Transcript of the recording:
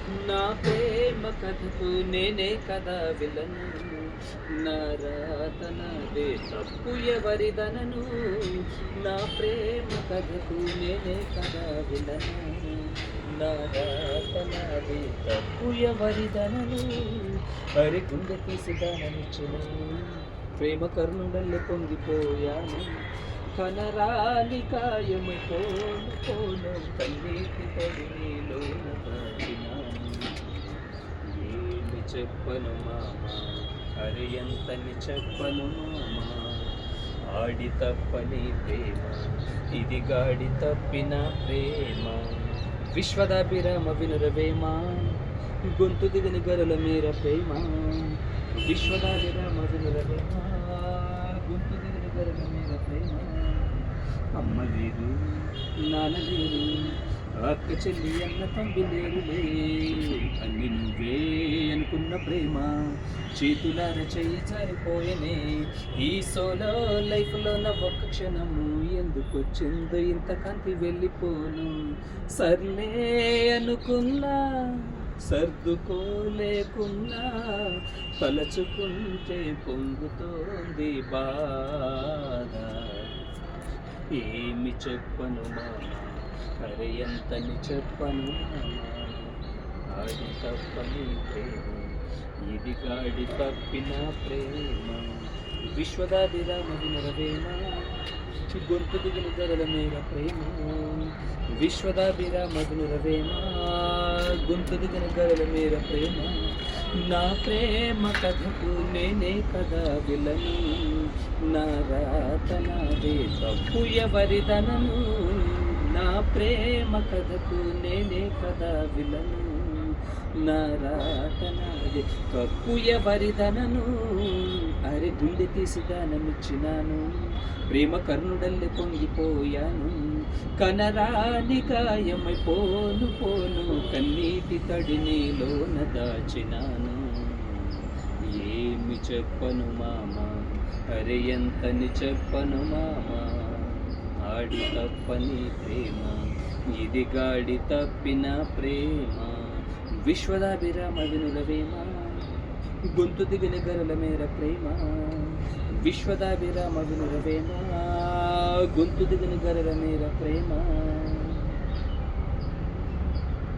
నా ప్రేమ కథకు నేనే కదా విలను, నా రాత నాదే తప్పు ఎవరిదనను. నా ప్రేమ కథకు నేనే కదా విలను, నా రాత నాదే తప్పు ఎవరిదనను. అరి గుండె తీసి దానమిచ్చును, ప్రేమ కరుణుడల్లే పొంగిపోయాను. కనరాని కాయమై పోను పోను, కన్నీటి పడి నీలోన దాచినాను. ఏమి చెప్పను మామ, అరే ఎంతని చెప్పను మామ. ఆడి తప్పని ప్రేమ, ఇది గాడి తప్పిన ప్రేమ. విశ్వదాభిరామ వినురవేమ, గొంతు దిగని గరుల మీర ప్రేమ. విశ్వదాభిరామ వినురవేమ, గొంతు దిగని గరుల మీర ప్రేమ. అమ్మ లేదు, నాన్న లేరు, అక్క చెల్లి అన్న తంబి లేరులే. అన్ని నువ్వే అనుకున్న ప్రేమ చేతులార చెయ్యి జారిపోయనే. ఈ సోలో లైఫ్లో నా ఒక్క క్షణము ఎందుకొచ్చిందో ఇంత కాంతి వెళ్ళిపోను. సర్లే అనుకున్నా, సర్దుకోలేకున్నా, తలచుకుంటే పొంగుతోంది బాధ. ఏమి చెప్పను మామ, అరే ఎంతని చెప్పను మామ. ఆడి తప్పని ప్రేమ, ఇది గాడి తప్పిన ప్రేమ. విశ్వదాభిరామ వినరవేమ, గొంతు దిగిన గరల మేర ప్రేమ. విశ్వదాభిరామ వినురవేమ, గొంతు దిగిన గరల మేర ప్రేమ. నా ప్రేమ కథకు నేనే కదా విలను, నా రాత నాదే తప్పు ఎవరిదనను. నా ప్రేమ కథకు నేనే కదా విలను, నా రాత నాదే తప్పు ఎవరిదనను. అరే గుండె తీసి దానమిచ్చినాను, ప్రేమ కర్ణుడల్లే పొంగిపోయాను. కనరాని గాయమై పోను పోను, కన్నీటి తడి నీలోన దాచినాను. ఏమి చెప్పను మామ, అరే ఎంతని చెప్పను మామ. ఆడి తప్పని ప్రేమ, ఇది గాడి తప్పిన ప్రేమ. విశ్వదాభిరామ వినురవేమ, గొంతు దిగిన గరుల మేర ప్రేమ. విశ్వదాభిరామ వినురవేమ, గొంతు దిగిన గరుల మేర ప్రేమ.